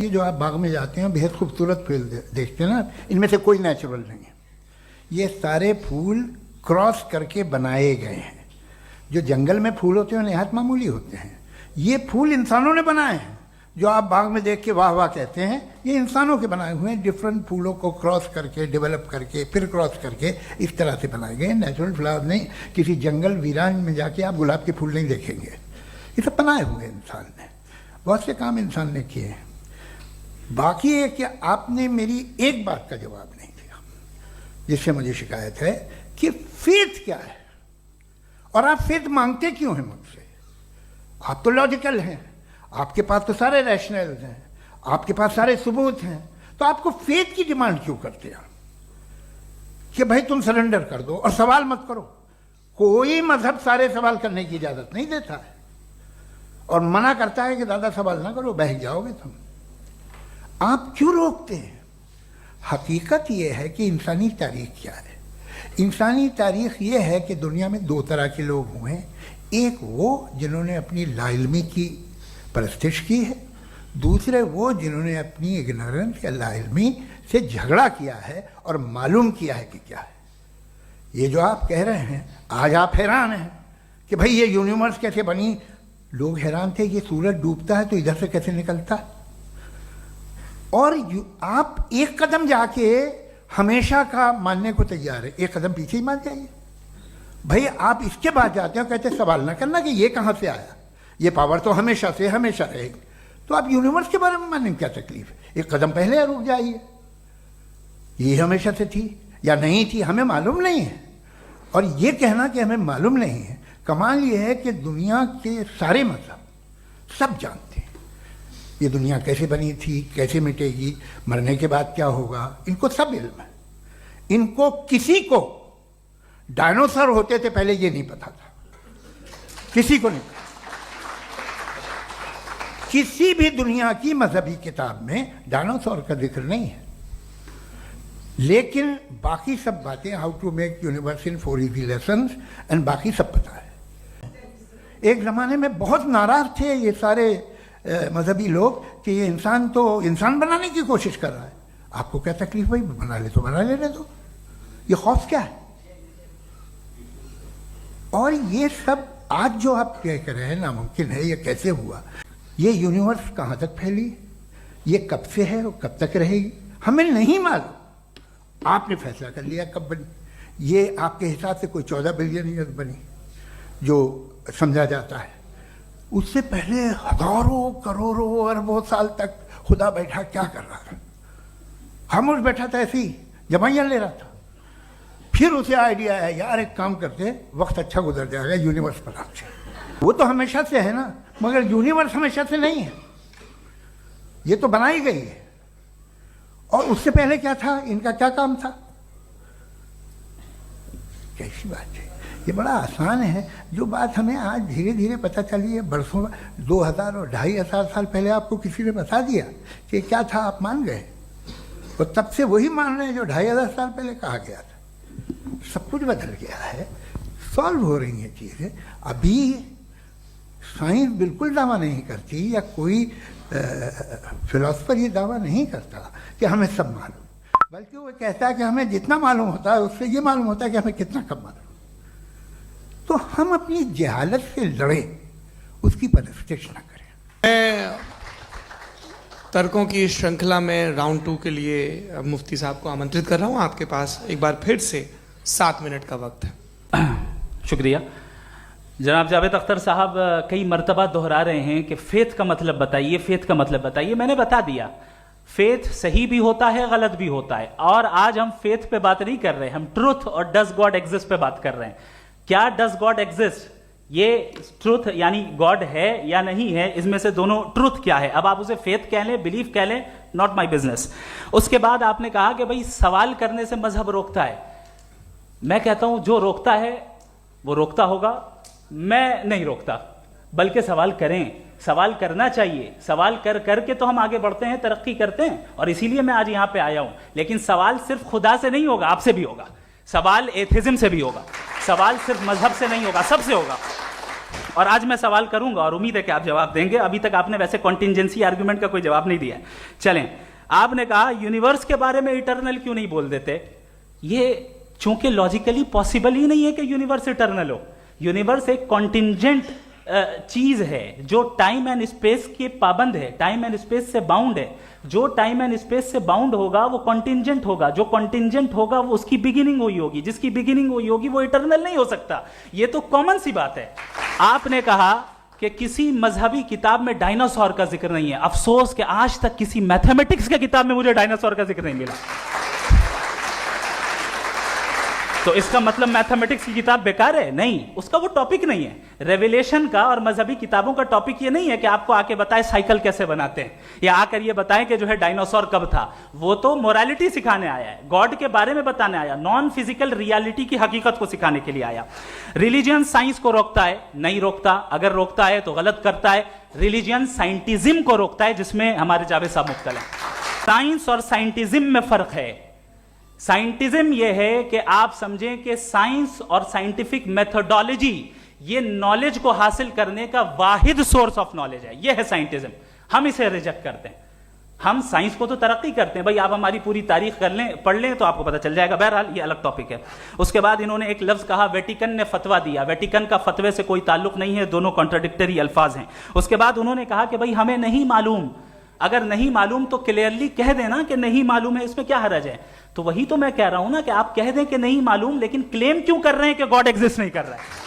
یہ جو آپ باغ میں جاتے ہیں بہت خوبصورت پھول دیکھتے ہیں نا، ان میں سے کوئی نیچرل نہیں ہے. یہ سارے پھول کراس کر کے بنائے گئے ہیں. جو جنگل میں پھول ہوتے ہیں نہایت معمولی ہوتے ہیں. یہ پھول انسانوں نے بنائے ہیں. جو آپ باغ میں دیکھ کے واہ واہ کہتے ہیں یہ انسانوں کے بنائے ہوئے ہیں. ڈفرینٹ پھولوں کو کراس کر کے ڈیولپ کر کے پھر کراس کر کے اس طرح سے بنائے گئے ہیں. نیچرل فلاور نہیں. کسی جنگل ویران میں جا کے آپ گلاب کے پھول نہیں دیکھیں گے. یہ سب بنائے ہوئے انسان نے. بہت سے کام انسان نے کیے ہیں. باقی ہے کہ آپ نے میری ایک بات کا جواب نہیں دیا جس سے مجھے شکایت ہے کہ فیتھ کیا ہے اور آپ فیتھ مانگتے کیوں ہیں مجھ سے. آپ تو لاجیکل ہیں. آپ کے پاس تو سارے ریشنلز ہیں. آپ کے پاس سارے ثبوت ہیں. تو آپ کو فیتھ کی ڈیمانڈ کیوں کرتے ہیں کہ بھائی تم سرنڈر کر دو اور سوال مت کرو. کوئی مذہب سارے سوال کرنے کی اجازت نہیں دیتا ہے اور منع کرتا ہے کہ زیادہ سوال نہ کرو بہک جاؤ گے تم. آپ کیوں روکتے ہیں؟ حقیقت یہ ہے کہ انسانی تاریخ کیا ہے. انسانی تاریخ یہ ہے کہ دنیا میں دو طرح کے لوگ ہوئے ہیں. ایک وہ جنہوں نے اپنی لا علمی کی پرستش کی ہے. دوسرے وہ جنہوں نے اپنی اگنورنس یا لا علمی سے جھگڑا کیا ہے اور معلوم کیا ہے کہ کیا ہے. یہ جو آپ کہہ رہے ہیں آج آپ حیران ہیں کہ بھائی یہ یونیورس کیسے بنی. لوگ حیران تھے یہ سورج ڈوبتا ہے تو ادھر سے کیسے نکلتا ہے. اور آپ ایک قدم جا کے ہمیشہ کا ماننے کو تیار ہے. ایک قدم پیچھے ہی مان جائیے. بھائی آپ اس کے بعد جاتے ہیں کہتے ہیں سوال نہ کرنا کہ یہ کہاں سے آیا. یہ پاور تو ہمیشہ سے ہمیشہ رہے گی. تو آپ یونیورس کے بارے میں ماننے میں کیا تکلیف ہے. ایک قدم پہلے رک جائیے. یہ ہمیشہ سے تھی یا نہیں تھی ہمیں معلوم نہیں ہے. اور یہ کہنا کہ ہمیں معلوم نہیں ہے. کمال یہ ہے کہ دنیا کے سارے مذہب سب جانتے ہیں یہ دنیا کیسے بنی تھی, کیسے مٹے گی, مرنے کے بعد کیا ہوگا. ان کو سب علم ہے. ان کو کسی کو ڈائنوسر ہوتے تھے پہلے یہ نہیں پتا تھا. کسی کو نہیں پتا. کسی بھی دنیا کی مذہبی کتاب میں ڈائنوسار کا ذکر نہیں ہے. لیکن باقی سب باتیں how to make universe in 4 easy lessons and باقی سب پتہ ہے. ایک زمانے میں بہت ناراض تھے یہ سارے مذہبی لوگ کہ یہ انسان تو انسان بنانے کی کوشش کر رہا ہے. آپ کو کیا تکلیف بھائی بنا لے تو بنا لینے دو. یہ خوف کیا ہے. اور یہ سب آج جو آپ کہہ رہے ہیں ناممکن ہے. یہ کیسے ہوا. یہ یونیورس کہاں تک پھیلی, یہ کب سے ہے اور کب تک رہے گی ہمیں نہیں معلوم. آپ نے فیصلہ کر لیا کب بنی. یہ آپ کے حساب سے کوئی 14 بلین ایئر بنی جو سمجھا جاتا ہے. اس سے پہلے ہزاروں کروڑوں اربوں سال تک خدا بیٹھا کیا کر رہا تھا. خاموش بیٹھا تھا, ایسی جمائیاں لے رہا تھا. پھر اسے آئیڈیا ہے یار ایک کام کرتے وقت اچھا گزر جائے گا یونیورس بناتے. وہ تو ہمیشہ سے ہے نا, مگر یونیورس ہمیشہ سے نہیں ہے. یہ تو بنائی گئی ہے. اور اس سے پہلے کیا تھا, ان کا کیا کام تھا. کیسی بات ہے. یہ بڑا آسان ہے. جو بات ہمیں آج دھیرے دھیرے پتہ چلی ہے برسوں 2000 اور 2500 سال پہلے آپ کو کسی نے بتا دیا کہ کیا تھا, آپ مان گئے. اور تب سے وہی مان رہے ہیں جو 2500 سال پہلے کہا گیا تھا. سب کچھ بدل گیا ہے. سالو ہو رہی ہیں چیزیں. ابھی سائنس بالکل دعویٰ نہیں کرتی یا کوئی فلاسفر یہ دعویٰ نہیں کرتا کہ ہمیں سب معلوم, بلکہ وہ کہتا ہے کہ ہمیں جتنا معلوم ہوتا ہے اس سے یہ معلوم ہوتا ہے کہ ہمیں کتنا کم معلوم. تو ہم اپنی جہالت سے لڑیں, اس کی پرستش نہ کریں. میں ترکوں کی شرنکھلا میں راؤنڈ 2 کے لیے مفتی صاحب کو آمنترت کر رہا ہوں. آپ کے پاس ایک بار پھر سے 7 منٹ کا وقت ہے. شکریہ. جناب جاوید اختر صاحب کئی مرتبہ دہرا رہے ہیں کہ فیتھ کا مطلب بتائیے, فیتھ کا مطلب بتائیے. میں نے بتا دیا فیتھ صحیح بھی ہوتا ہے غلط بھی ہوتا ہے. اور آج ہم فیتھ پہ بات نہیں کر رہے, ہم ٹروتھ اور ڈز گاڈ ایگزسٹ پہ بات کر رہے ہیں. کیا ڈز گاڈ ایگزسٹ, یہ ٹروتھ یعنی گاڈ ہے یا نہیں ہے, اس میں سے دونوں ٹروتھ کیا ہے. اب آپ اسے فیتھ کہہ لیں, بلیف کہہ لیں, ناٹ مائی بزنس. اس کے بعد آپ نے کہا کہ بھائی سوال کرنے سے مذہب روکتا ہے. میں کہتا ہوں جو روکتا ہے وہ روکتا ہوگا, میں نہیں روکتا. بلکہ سوال کریں, سوال کرنا چاہیے. سوال کر کر کے تو ہم آگے بڑھتے ہیں, ترقی کرتے ہیں. اور اسی لیے میں آج یہاں پہ آیا ہوں. لیکن سوال صرف خدا سے نہیں ہوگا, آپ سے بھی ہوگا. سوال ایتھزم سے بھی ہوگا. سوال صرف مذہب سے نہیں ہوگا, سب سے ہوگا. اور آج میں سوال کروں گا اور امید ہے کہ آپ جواب دیں گے. ابھی تک آپ نے ویسے کانٹینجنسی آرگومنٹ کا کوئی جواب نہیں دیا ہے. چلیں, آپ نے کہا یونیورس کے بارے میں اٹرنل کیوں نہیں بول دیتے. یہ چونکہ لاجیکلی پاسبل ہی نہیں ہے کہ یونیورس اٹرنل ہو. یونیورس ایک کانٹینجنٹ چیز ہے جو ٹائم اینڈ اسپیس کے پابند ہے, ٹائم اینڈ اسپیس سے باؤنڈ ہے. جو ٹائم اینڈ اسپیس سے باؤنڈ ہوگا وہ کنٹینجنٹ ہوگا, جو کنٹینجنٹ ہوگا وہ اس کی بگننگ ہوئی ہوگی, جس کی بگننگ ہوئی ہوگی وہ اٹرنل نہیں ہو سکتا. یہ تو کامن سی بات ہے. آپ نے کہا کہ کسی مذہبی کتاب میں ڈائناسور کا ذکر نہیں ہے. افسوس کہ آج تک کسی میتھمیٹکس کی کتاب میں مجھے ڈائناسور کا ذکر نہیں ملا. تو اس کا مطلب میتھمیٹکس کی کتاب بیکار ہے؟ نہیں, اس کا وہ ٹاپک نہیں ہے. ریویلیشن کا اور مذہبی کتابوں کا ٹاپک یہ نہیں ہے کہ آپ کو آ کے بتائے سائیکل کیسے بناتے ہیں, یا آ کر یہ بتائیں کہ جو ہے ڈائناسور کب تھا. وہ تو مورالٹی سکھانے آیا ہے, گاڈ کے بارے میں بتانے آیا, نان فزیکل ریالٹی کی حقیقت کو سکھانے کے لیے آیا. ریلیجن سائنس کو روکتا ہے؟ نہیں روکتا. اگر روکتا ہے تو غلط کرتا ہے. ریلیجن سائنٹزم کو روکتا ہے, جس میں ہمارے جاوید صاحب مبتلا ہیں. سائنس اور سائنٹزم میں فرق ہے. سائنٹزم یہ ہے کہ آپ سمجھیں کہ سائنس اور سائنٹیفک میتھڈالوجی یہ نالج کو حاصل کرنے کا واحد سورس آف نالج ہے. یہ ہے سائنٹزم. ہم اسے ریجیکٹ کرتے ہیں. ہم سائنس کو تو ترقی کرتے ہیں, بھائی آپ ہماری پوری تاریخ کر لیں, پڑھ لیں تو آپ کو پتہ چل جائے گا. بہرحال یہ الگ ٹاپک ہے. اس کے بعد انہوں نے ایک لفظ کہا, ویٹیکن نے فتویٰ دیا. ویٹیکن کا فتوے سے کوئی تعلق نہیں ہے, دونوں کانٹراڈکٹری الفاظ ہیں. اس کے بعد انہوں نے کہا کہ بھائی ہمیں نہیں معلوم. اگر نہیں معلوم تو کلیئرلی کہہ دینا کہ نہیں معلوم ہے, اس میں کیا حرج ہے. تو وہی تو میں کہہ رہا ہوں نا کہ آپ کہہ دیں کہ نہیں معلوم, لیکن کلیم کیوں کر رہے ہیں کہ گاڈ ایگزسٹ نہیں کر رہا ہے.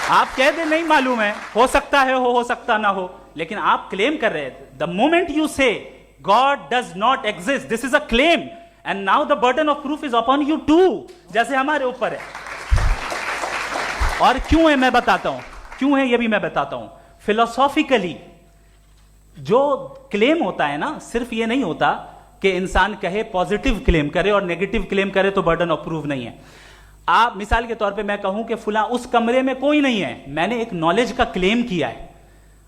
آپ کہہ دیں نہیں معلوم ہے, ہو سکتا ہے ہو سکتا نہ ہو, لیکن آپ کلیم کر رہے ہیں. The moment you say God does not exist, this is a claim, and now the burden of proof is upon you too, جیسے ہمارے اوپر ہے. اور کیوں ہے میں بتاتا ہوں, کیوں ہے یہ بھی میں بتاتا ہوں. فلسافیکلی جو کلیم ہوتا ہے نا, صرف یہ نہیں ہوتا کہ انسان کہے پازیٹیو کلیم کرے اور نیگیٹو کلیم کرے تو برڈن آف پروف نہیں ہے. آپ مثال کے طور پہ میں کہوں کہ فلاں اس کمرے میں کوئی نہیں ہے, میں نے ایک نالج کا کلیم کیا ہے.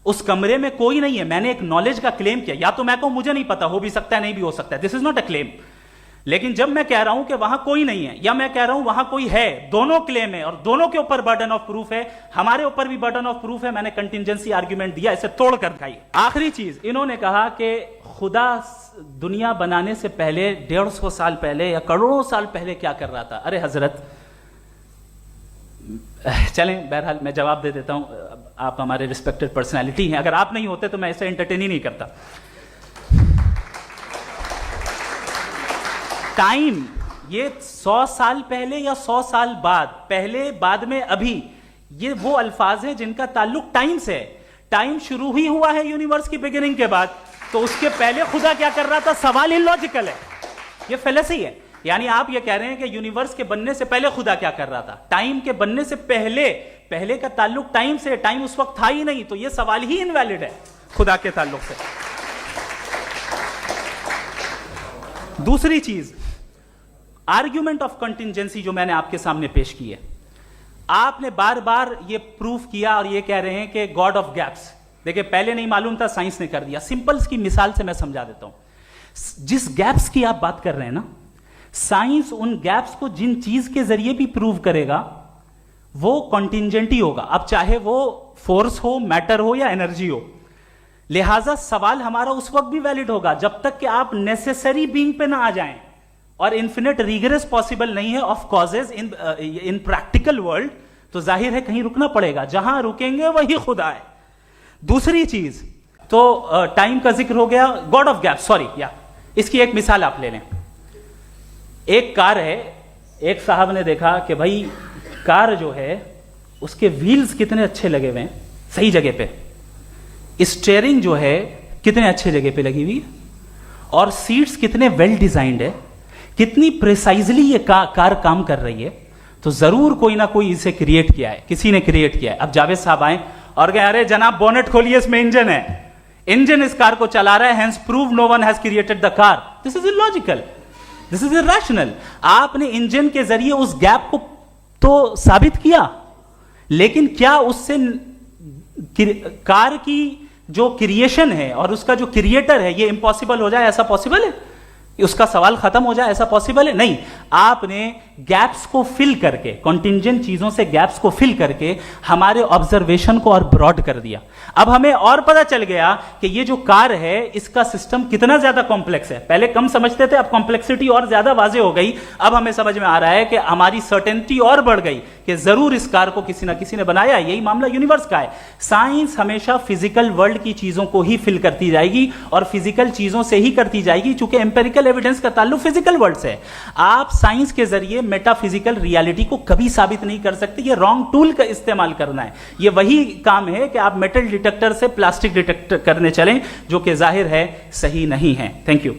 اس کمرے میں کوئی نہیں ہے, میں نے ایک نالج کا کلیم کیا. یا تو میں کہوں مجھے نہیں پتا, ہو بھی سکتا ہے نہیں بھی ہو سکتا ہے, دس از ناٹ اے کلیم. لیکن جب میں کہہ رہا ہوں کہ وہاں کوئی نہیں ہے, یا میں کہہ رہا ہوں وہاں کوئی ہے, دونوں کلیم ہے اور دونوں کے اوپر برڈن آف پروف ہے. ہمارے اوپر بھی برڈن آف پروف ہے. میں نے کنٹینجنسی آرگیومنٹ دیا, اسے توڑ کر دکھائی. آخری چیز, انہوں نے کہا کہ خدا دنیا بنانے سے پہلے 150 سال پہلے یا کروڑوں سال پہلے کیا کر رہا تھا. ارے حضرت, چلیں بہرحال میں جواب دے دیتا ہوں. آپ ہمارے ریسپیکٹڈ پرسنالٹی ہیں, اگر آپ نہیں ہوتے تو میں اسے انٹرٹین ہی نہیں کرتا. ٹائم, یہ 100 سال پہلے یا 100 سال بعد, پہلے بعد میں ابھی, یہ وہ الفاظ ہیں جن کا تعلق ٹائم سے ہے. ٹائم شروع ہی ہوا ہے یونیورس کی بگننگ کے بعد, تو اس کے پہلے خدا کیا کر رہا تھا, سوال اللاجیکل ہے. یہ فیلسی ہے. یعنی آپ یہ کہہ رہے ہیں کہ یونیورس کے بننے سے پہلے خدا کیا کر رہا تھا. ٹائم کے بننے سے پہلے کا تعلق ٹائم سے, ٹائم اس وقت تھا ہی نہیں, تو یہ سوال ہی انویلڈ ہے خدا کے تعلق سے. دوسری چیز, آرگیومنٹ آف کنٹینجنسی جو میں نے آپ کے سامنے پیش کی ہے, آپ نے بار بار یہ پروف کیا اور یہ کہہ رہے ہیں کہ گاڈ آف گیپس. دیکھیں پہلے نہیں معلوم تھا, سائنس نے کر دیا. سمپل کی مثال سے میں سمجھا دیتا ہوں. جس گیپس کی آپ بات کر رہے ہیں نا, سائنس ان گیپس کو جن چیز کے ذریعے بھی پروو کرے گا وہ کنٹینجنٹ ہی ہوگا, اب چاہے وہ فورس ہو, میٹر ہو یا انرجی ہو. لہٰذا سوال ہمارا اس وقت بھی ویلڈ ہوگا جب تک کہ آپ نیسیسری بینگ پہ نہ آ جائیں, اور انفینٹ ریگریس پاسبل نہیں ہے of causes in practical world, تو ظاہر ہے کہیں رکنا پڑے گا. جہاں رکیں گے وہی خدا ہے. دوسری چیز, تو ٹائم کا ذکر ہو گیا. گاڈ آف گیپ, سوری, یا اس کی ایک مثال آپ لے لیں. ایک کار ہے, ایک صاحب نے دیکھا کہ بھائی کار جو ہے اس کے ویلز کتنے اچھے لگے ہوئے ہیں, صحیح جگہ پہ, اسٹیئرنگ جو ہے کتنے اچھے جگہ پہ لگی ہوئی, اور سیٹس کتنے ویل ڈیزائنڈ ہے, کتنی پریسائزلی یہ کار کام کر رہی ہے. تو ضرور کوئی نہ کوئی اسے کریٹ کیا ہے, کسی نے کریٹ کیا ہے. اب جاوید صاحب آئیں اور کہیں ارے جناب بونٹ کھولیے, اس میں انجن ہے, انجن اس کار کو چلا رہا ہے, hence prove no one has created the car. This is illogical, this is irrational. آپ نے انجن کے ذریعے اس گیپ کو تو ثابت کیا, لیکن کیا اس سے کار کی جو کریشن ہے اور اس کا جو کریٹر ہے یہ امپاسبل ہو جائے, ایسا پاسبل ہے؟ اس کا سوال ختم ہو جائے, ایسا پاسبل ہے؟ نہیں. آپ نے گیپس کو فل کر کے, کنٹینجنٹ چیزوں سے گیپس کو فل کر کے ہمارے آبزرویشن کو اور براڈ کر دیا. اب ہمیں اور پتا چل گیا کہ یہ جو کار ہے اس کا سسٹم کتنا زیادہ کمپلیکس ہے. پہلے کم سمجھتے تھے, اب کمپلیکسٹی اور زیادہ واضح ہو گئی. اب ہمیں سمجھ میں آ رہا ہے کہ ہماری سرٹینٹی اور بڑھ گئی کہ ضرور اس کار کو کسی نہ کسی نے بنایا. یہی معاملہ یونیورس کا ہے. سائنس ہمیشہ فزیکل ورلڈ کی چیزوں کو ہی فل کرتی جائے گی اور فزیکل چیزوں سے ہی کرتی جائے گی, چونکہ امپیریکل ایویڈنس کا تعلق فزیکل ورلڈ سے ہے. آپ سائنس کے ذریعے میٹا فزیکل ریالٹی کو کبھی ثابت نہیں کر سکتے. یہ رانگ ٹول کا استعمال کرنا ہے. یہ وہی کام ہے کہ آپ میٹل ڈیٹیکٹر سے پلاسٹک ڈیٹیکٹ کرنے چلیں, جو کہ ظاہر ہے صحیح نہیں ہے. Thank you.